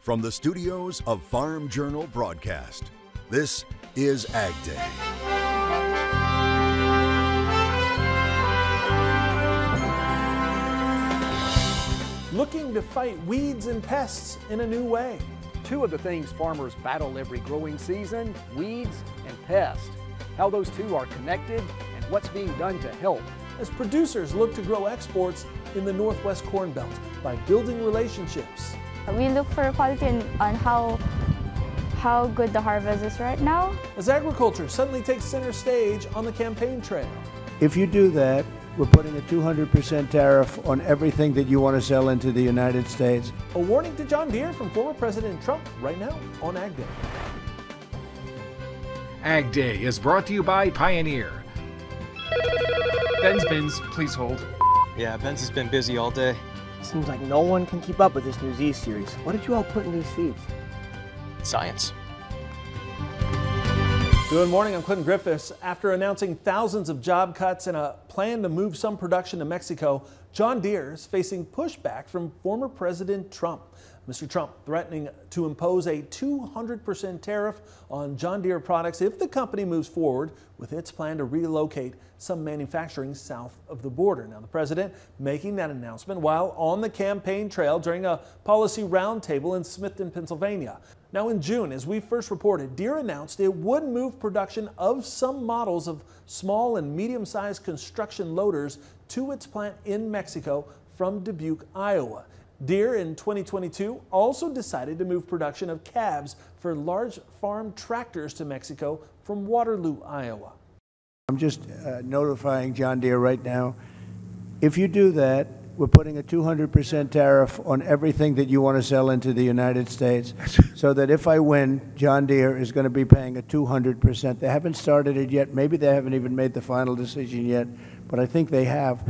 From the studios of Farm Journal Broadcast, this is Ag Day. Looking to fight weeds and pests in a new way. Two of the things farmers battle every growing season, weeds and pests. How those two are connected and what's being done to help. As producers look to grow exports in the Northwest Corn Belt by building relationships. We look for quality on how good the harvest is right now. As agriculture suddenly takes center stage on the campaign trail. If you do that, we're putting a 200% tariff on everything that you want to sell into the United States. A warning to John Deere from former President Trump right now on Ag Day. Ag Day is brought to you by Pioneer. Ben's Bins, please hold. Yeah, Ben's has been busy all day. Seems like no one can keep up with this new Z series. What did you all put in these seeds? Science. Good morning, I'm Clinton Griffiths. After announcing thousands of job cuts and a plan to move some production to Mexico, John Deere is facing pushback from former President Trump. Mr. Trump threatening to impose a 200% tariff on John Deere products if the company moves forward with its plan to relocate some manufacturing south of the border. Now, the president making that announcement while on the campaign trail during a policy roundtable in Smithton, Pennsylvania. Now, in June, as we first reported, Deere announced it would move production of some models of small and medium-sized construction loaders to its plant in Mexico from Dubuque, Iowa. Deere in 2022 also decided to move production of cabs for large farm tractors to Mexico from Waterloo, Iowa. I'm just notifying John Deere right now. If you do that, we're putting a 200% tariff on everything that you want to sell into the United States, so that if I win, John Deere is going to be paying a 200%. They haven't started it yet. Maybe they haven't even made the final decision yet, but I think they have.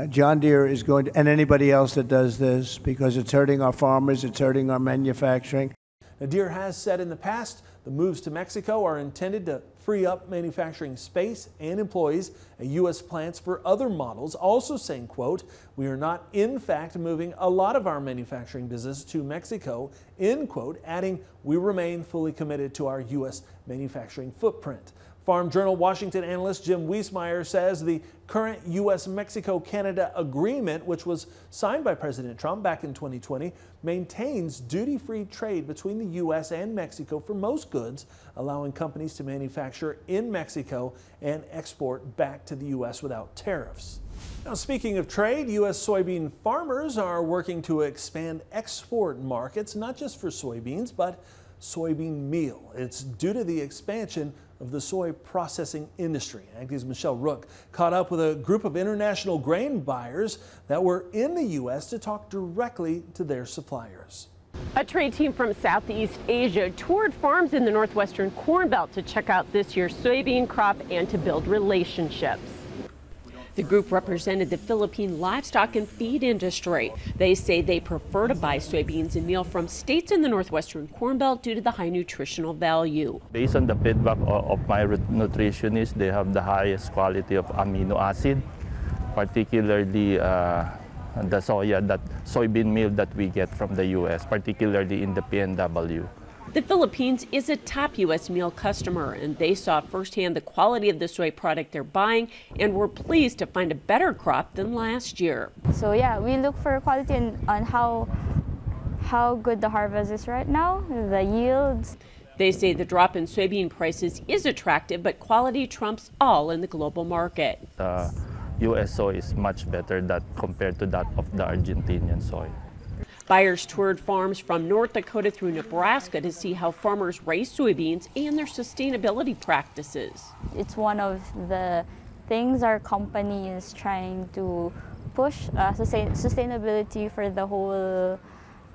John Deere is going to, and anybody else that does this, because it's hurting our farmers, it's hurting our manufacturing. Now, Deere has said in the past the moves to Mexico are intended to free up manufacturing space and employees at U.S. plants for other models, also saying, quote, "We are not in fact moving a lot of our manufacturing business to Mexico," end quote, adding, "We remain fully committed to our U.S. manufacturing footprint." Farm Journal Washington analyst Jim Wiesemeyer says the current U.S.-Mexico-Canada agreement, which was signed by President Trump back in 2020, maintains duty-free trade between the U.S. and Mexico for most goods, allowing companies to manufacture in Mexico and export back to the U.S. without tariffs. Now, speaking of trade, U.S. soybean farmers are working to expand export markets, not just for soybeans, but soybean meal. It's due to the expansion of the soy processing industry. Ag's Michelle Rook caught up with a group of international grain buyers that were in the U.S. to talk directly to their suppliers. A trade team from Southeast Asia toured farms in the Northwestern Corn Belt to check out this year's soybean crop and to build relationships. The group represented the Philippine livestock and feed industry. They say they prefer to buy soybeans and meal from states in the Northwestern Corn Belt due to the high nutritional value. Based on the feedback of my nutritionist, they have the highest quality of amino acid, particularly the soybean meal that we get from the U.S., particularly in the PNW. The Philippines is a top U.S. meal customer, and they saw firsthand the quality of the soy product they're buying and were pleased to find a better crop than last year. So yeah, we look for quality on how good the harvest is right now, the yields. They say the drop in soybean prices is attractive, but quality trumps all in the global market. The U.S. soy is much better compared to that of the Argentinian soy. Buyers toured farms from North Dakota through Nebraska to see how farmers raise soybeans and their sustainability practices. It's one of the things our company is trying to push, sustainability for the whole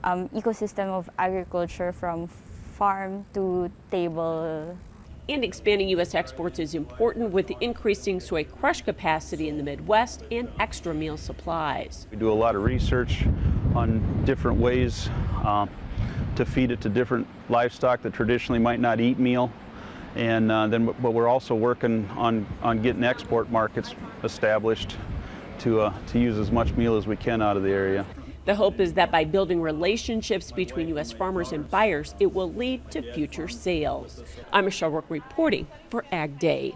ecosystem of agriculture from farm to table. And expanding U.S. exports is important with the increasing soy crush capacity in the Midwest and extra meal supplies. We do a lot of research on different ways to feed it to different livestock that traditionally might not eat meal, and but we're also working on getting export markets established to use as much meal as we can out of the area. The hope is that by building relationships between U.S. farmers and buyers, it will lead to future sales. I'm Michelle Rook reporting for Ag Day.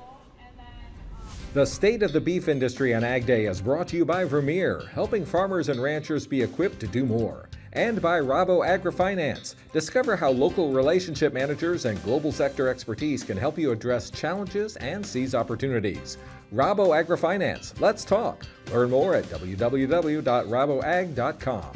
The State of the Beef Industry on Ag Day is brought to you by Vermeer, helping farmers and ranchers be equipped to do more. And by Rabo AgriFinance. Discover how local relationship managers and global sector expertise can help you address challenges and seize opportunities. Rabo AgriFinance. Let's talk. Learn more at www.raboag.com.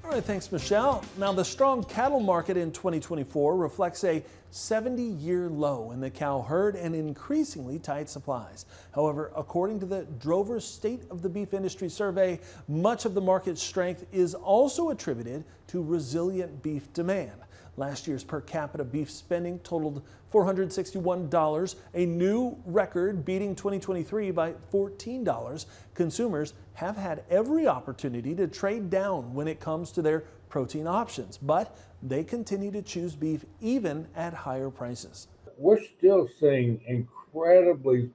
All right, thanks, Michelle. Now, the strong cattle market in 2024 reflects a 70-year low in the cow herd and increasingly tight supplies. However, according to the Drover's State of the Beef Industry survey, much of the market's strength is also attributed to resilient beef demand. Last year's per capita beef spending totaled $461, a new record, beating 2023 by $14. Consumers have had every opportunity to trade down when it comes to their protein options, but they continue to choose beef even at higher prices. We're still seeing incredibly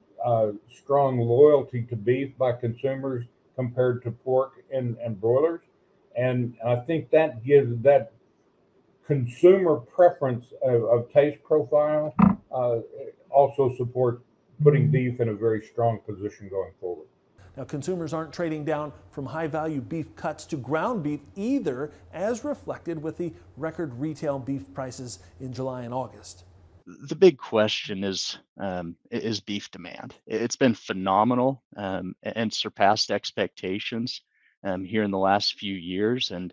strong loyalty to beef by consumers compared to pork and broilers. And I think that gives that consumer preference of taste profile also supports putting beef in a very strong position going forward. Now, consumers aren't trading down from high-value beef cuts to ground beef either, as reflected with the record retail beef prices in July and August. The big question is beef demand. It's been phenomenal and surpassed expectations here in the last few years, and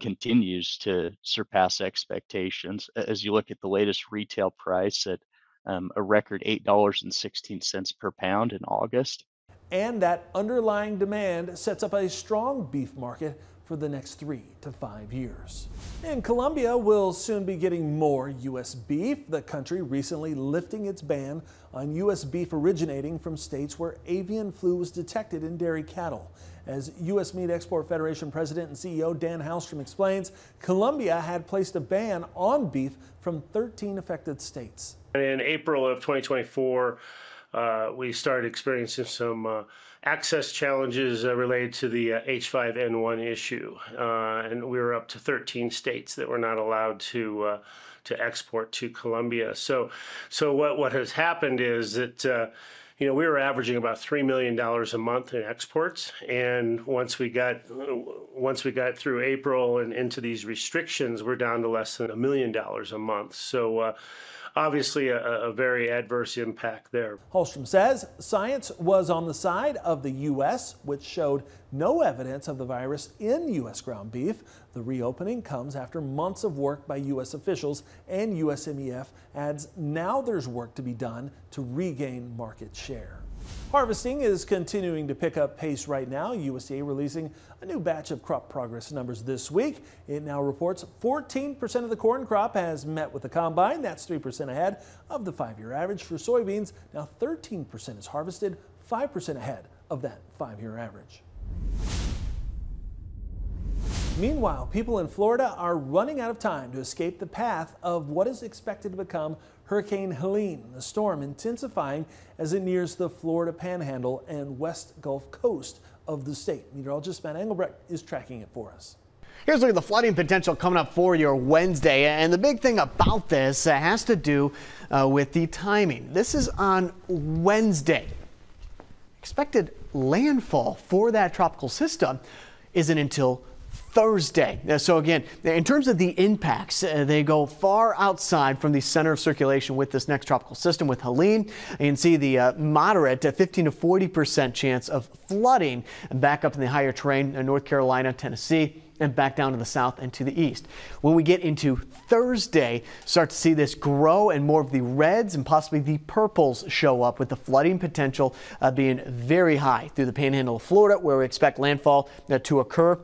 continues to surpass expectations. As you look at the latest retail price at a record $8.16 per pound in August. And that underlying demand sets up a strong beef market for the next 3 to 5 years. And Colombia will soon be getting more U.S. beef, the country recently lifting its ban on U.S. beef originating from states where avian flu was detected in dairy cattle. As U.S. Meat Export Federation President and CEO Dan Halstrom explains, Colombia had placed a ban on beef from 13 affected states. In April of 2024, we started experiencing some access challenges related to the H5N1 issue, and we were up to 13 states that were not allowed to export to Colombia. So what has happened is that we were averaging about $3 million a month in exports, and once we got through April and into these restrictions, we're down to less than $1 million a month. So obviously a very adverse impact there. Halstrom says science was on the side of the U.S., which showed no evidence of the virus in U.S. ground beef. The reopening comes after months of work by U.S. officials, and USMEF adds now there's work to be done to regain market share. Harvesting is continuing to pick up pace right now. USDA releasing a new batch of crop progress numbers this week. It now reports 14% of the corn crop has met with the combine. That's 3% ahead of the 5-year average. For soybeans, now 13% is harvested, 5% ahead of that 5-year average. Meanwhile, people in Florida are running out of time to escape the path of what is expected to become Hurricane Helene, the storm intensifying as it nears the Florida Panhandle and West Gulf Coast of the state. Meteorologist Matt Engelbrecht is tracking it for us. Here's a look at the flooding potential coming up for your Wednesday. And the big thing about this has to do with the timing. This is on Wednesday. Expected landfall for that tropical system isn't until Thursday. So again, in terms of the impacts, they go far outside from the center of circulation with this next tropical system. With Helene, you can see the moderate 15 to 40% chance of flooding back up in the higher terrain in North Carolina, Tennessee, and back down to the south and to the east. When we get into Thursday, start to see this grow and more of the reds and possibly the purples show up, with the flooding potential being very high through the Panhandle of Florida, where we expect landfall to occur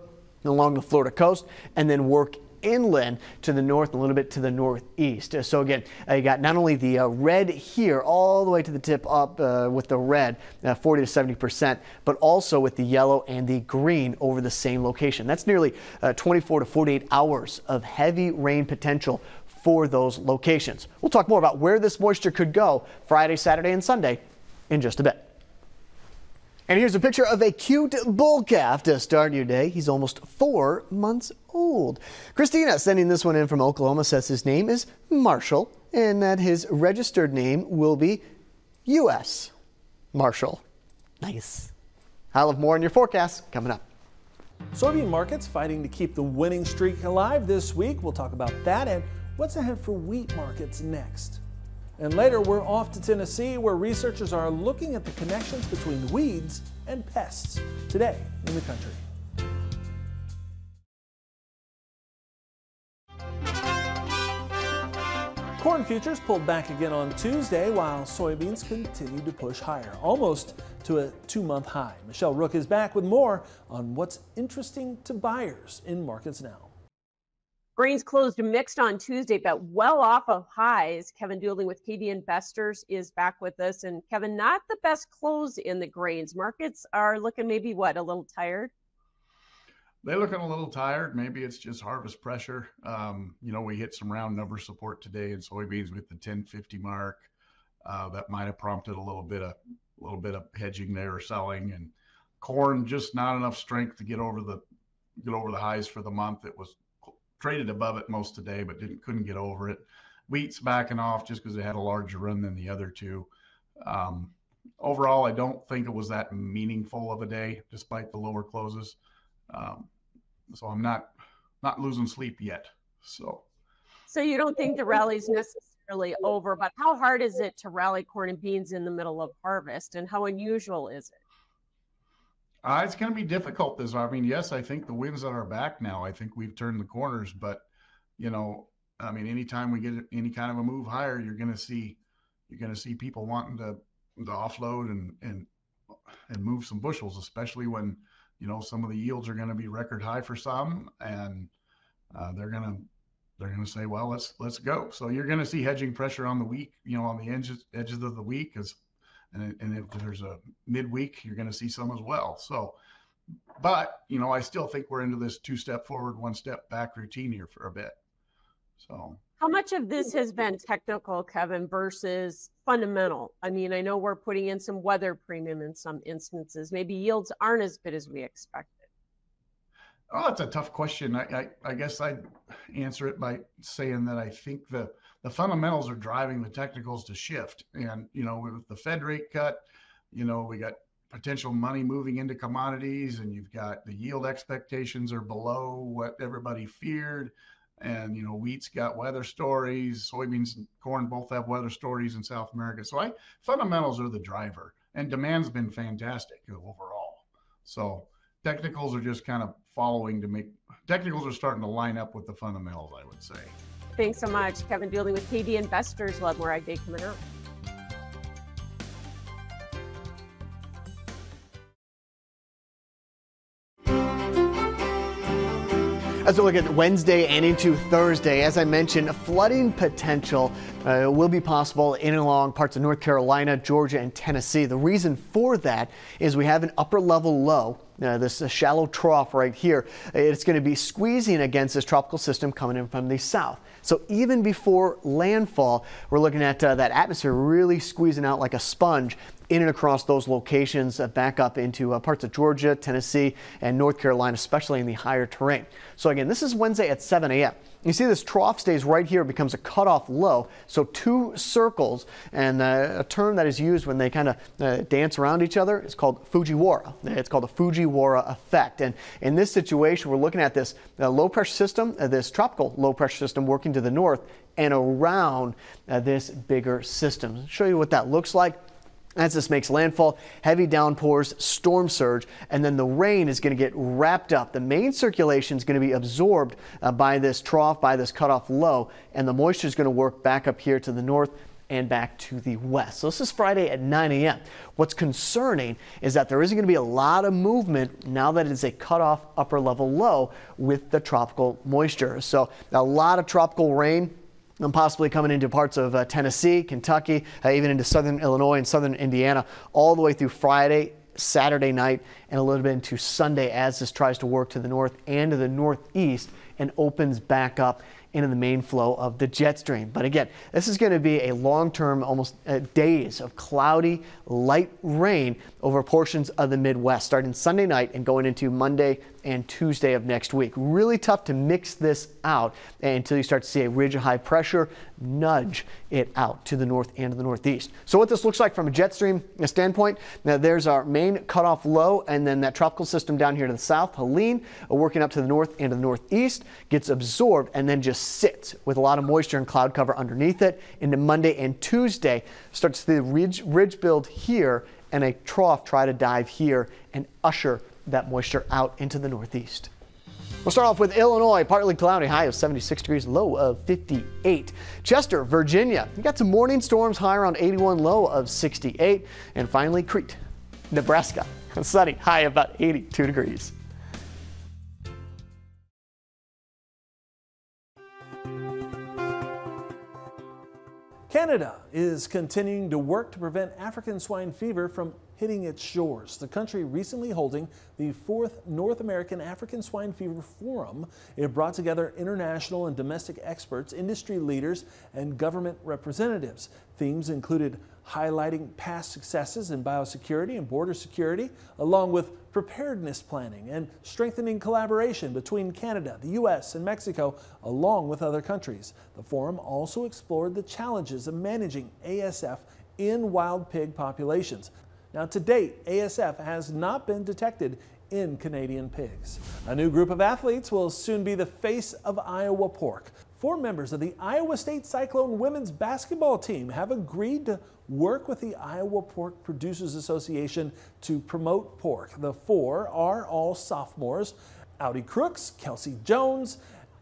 along the Florida coast and then work inland to the north, a little bit to the northeast. So again, you got not only the red here all the way to the tip up with the red, 40 to 70%, but also with the yellow and the green over the same location. That's nearly 24 to 48 hours of heavy rain potential for those locations. We'll talk more about where this moisture could go Friday, Saturday, and Sunday in just a bit. And here's a picture of a cute bull calf to start your day. He's almost 4 months old. Christina sending this one in from Oklahoma says his name is Marshall and that his registered name will be U.S. Marshall. Nice. I'll have more in your forecast coming up. Soybean markets fighting to keep the winning streak alive this week. We'll talk about that and what's ahead for wheat markets next. And later, we're off to Tennessee, where researchers are looking at the connections between weeds and pests today in the country. Corn futures pulled back again on Tuesday, while soybeans continued to push higher, almost to a 2-month high. Michelle Rook is back with more on what's interesting to buyers in markets now. Grains closed mixed on Tuesday, but well off of highs. Kevin Dooling with KD Investors is back with us. And Kevin, not the best close in the grains. Markets are looking maybe what, a little tired? They're looking a little tired. Maybe it's just harvest pressure. We hit some round number support today in soybeans with the 1050 mark. That might have prompted a little bit of hedging there or selling. And corn, just not enough strength to get over the highs for the month. It was traded above it most today, but couldn't get over it. Wheat's backing off just because it had a larger run than the other two. Overall, I don't think it was that meaningful of a day, despite the lower closes. So I'm not losing sleep yet. So you don't think the rally's necessarily over, but how hard is it to rally corn and beans in the middle of harvest, and how unusual is it? It's going to be difficult this. Yes, I think the winds at our back now. I think we've turned the corners, but anytime we get any kind of a move higher, you're going to see people wanting to offload and move some bushels, especially when some of the yields are going to be record high for some, and they're going to say, well, let's go. So you're going to see hedging pressure on the week, on the edges of the week, and if there's a midweek, you're going to see some as well. So, but I still think we're into this 2-step forward, 1-step back routine here for a bit. So how much of this has been technical, Kevin, versus fundamental? I know we're putting in some weather premium in some instances. Maybe yields aren't as good as we expected. Oh, that's a tough question. I guess I'd answer it by saying that I think the fundamentals are driving the technicals to shift. And, with the Fed rate cut, we got potential money moving into commodities, and you've got the yield expectations are below what everybody feared. And, wheat's got weather stories, soybeans and corn both have weather stories in South America. So fundamentals are the driver, and demand's been fantastic overall. So technicals are just kind of technicals are starting to line up with the fundamentals, I would say. Thanks so much. Kevin Dooling with KD Investors. We'll have more Ag Day coming up. As we look at Wednesday and into Thursday, as I mentioned, flooding potential will be possible in and along parts of North Carolina, Georgia, and Tennessee. The reason for that is we have an upper level low, this shallow trough right here. It's going to be squeezing against this tropical system coming in from the south. So even before landfall, we're looking at that atmosphere really squeezing out like a sponge in and across those locations, back up into parts of Georgia, Tennessee, and North Carolina, especially in the higher terrain. So again, this is Wednesday at 7 a.m. You see this trough stays right here, becomes a cutoff low. So 2 circles, and a term that is used when they kind of dance around each other is called Fujiwara. It's called the Fujiwara effect. And in this situation, we're looking at this low pressure system, this tropical low pressure system working to the north and around this bigger system. I'll show you what that looks like. As this makes landfall, heavy downpours, storm surge, and then the rain is going to get wrapped up. The main circulation is going to be absorbed by this trough, by this cutoff low, and the moisture is going to work back up here to the north and back to the west. So this is Friday at 9 a.m. What's concerning is that there isn't going to be a lot of movement now that it is a cutoff upper level low with the tropical moisture. So a lot of tropical rain and possibly coming into parts of Tennessee, Kentucky, even into southern Illinois and southern Indiana, all the way through Friday, Saturday night, and a little bit into Sunday as this tries to work to the north and to the northeast and opens back up into the main flow of the jet stream. But again, this is going to be a long-term, almost days of cloudy, light rain over portions of the Midwest, starting Sunday night and going into Monday and Tuesday of next week. Really tough to mix this out until you start to see a ridge of high pressure nudge it out to the north and to the northeast. So what this looks like from a jet stream standpoint, now there's our main cutoff low, and then that tropical system down here to the south, Helene, working up to the north and to the northeast, gets absorbed and then just sits with a lot of moisture and cloud cover underneath it. Into Monday and Tuesday, start to see the ridge build here and a trough try to dive here and usher that moisture out into the northeast. We'll start off with Illinois, partly cloudy, high of 76 degrees, low of 58. Chester, Virginia, you got some morning storms, high around 81, low of 68. And finally, Crete, Nebraska, sunny, high about 82 degrees. Canada is continuing to work to prevent African swine fever from hitting its shores. The country recently holding the 4th North American African Swine Fever Forum. It brought together international and domestic experts, industry leaders, and government representatives. Themes included highlighting past successes in biosecurity and border security, along with preparedness planning and strengthening collaboration between Canada, the U.S., and Mexico, along with other countries. The forum also explored the challenges of managing ASF in wild pig populations. Now, to date, ASF has not been detected in Canadian pigs. A new group of athletes will soon be the face of Iowa pork. 4 members of the Iowa State Cyclone women's basketball team have agreed to work with the Iowa Pork Producers Association to promote pork. The 4 are all sophomores: Audie Crooks, Kelsey Jones,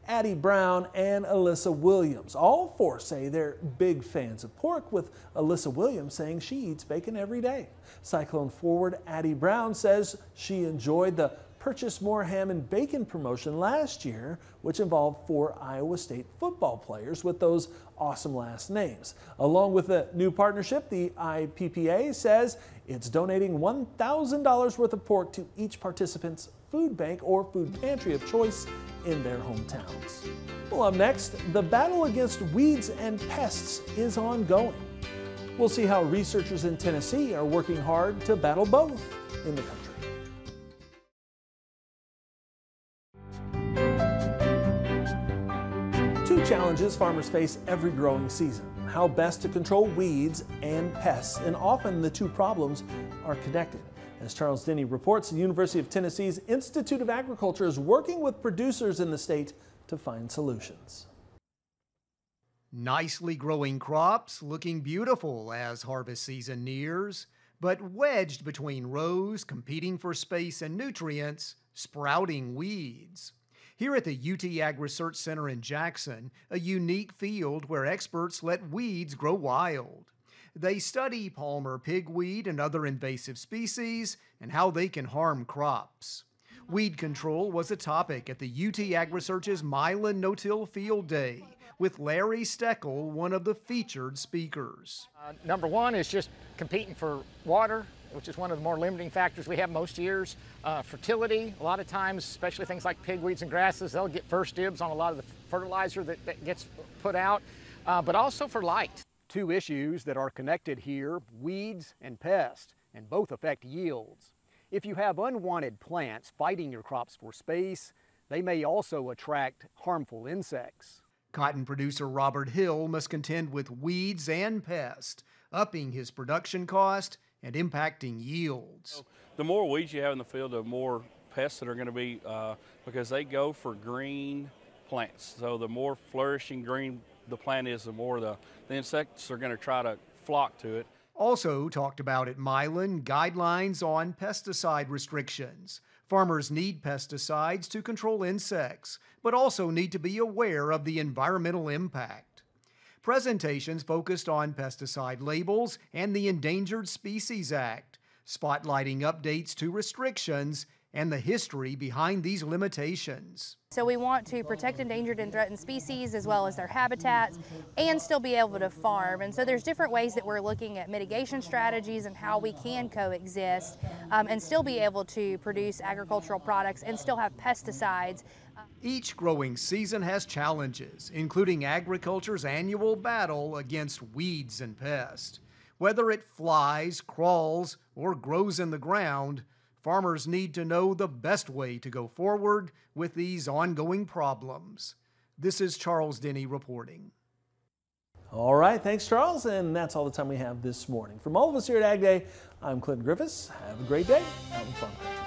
Addie Brown, and Alyssa Williams. All 4 say they're big fans of pork, with Alyssa Williams saying she eats bacon every day. Cyclone forward Addie Brown says she enjoyed the Purchase More Ham and Bacon promotion last year, which involved 4 Iowa State football players with those awesome last names. Along with the new partnership, the IPPA says it's donating $1,000 worth of pork to each participant's food bank or food pantry of choice in their hometowns. Well, up next, the battle against weeds and pests is ongoing. We'll see how researchers in Tennessee are working hard to battle both in the country. Two challenges farmers face every growing season: how best to control weeds and pests, and often the two problems are connected. As Charles Denny reports, the University of Tennessee's Institute of Agriculture is working with producers in the state to find solutions. Nicely growing crops, looking beautiful as harvest season nears, but wedged between rows, competing for space and nutrients, sprouting weeds. Here at the UT Ag Research Center in Jackson, a unique field where experts let weeds grow wild. They study Palmer pigweed and other invasive species and how they can harm crops. Weed control was a topic at the UT Ag Research's Milan No-Till Field Day, with Larry Steckel, one of the featured speakers. Number one is just competing for water, which is one of the more limiting factors we have most years. Fertility, a lot of times, especially things like pigweeds and grasses, they'll get first dibs on a lot of the fertilizer that gets put out, but also for light. 2 issues that are connected here: weeds and pests, and both affect yields. If you have unwanted plants fighting your crops for space, they may also attract harmful insects. Cotton producer Robert Hill must contend with weeds and pests, upping his production cost and impacting yields. The more weeds you have in the field, the more pests that are going to be, because they go for green plants. So the more flourishing green the plant is, the more the insects are going to try to flock to it. Also talked about at Milan, guidelines on pesticide restrictions. Farmers need pesticides to control insects, but also need to be aware of the environmental impact. Presentations focused on pesticide labels and the Endangered Species Act, spotlighting updates to restrictions and the history behind these limitations. So we want to protect endangered and threatened species as well as their habitats and still be able to farm. And so there's different ways that we're looking at mitigation strategies and how we can coexist and still be able to produce agricultural products and still have pesticides. Each growing season has challenges, including agriculture's annual battle against weeds and pests. Whether it flies, crawls, or grows in the ground, farmers need to know the best way to go forward with these ongoing problems. This is Charles Denny reporting. All right, thanks, Charles, and that's all the time we have this morning. From all of us here at Ag Day, I'm Clinton Griffiths. Have a great day out in farm country.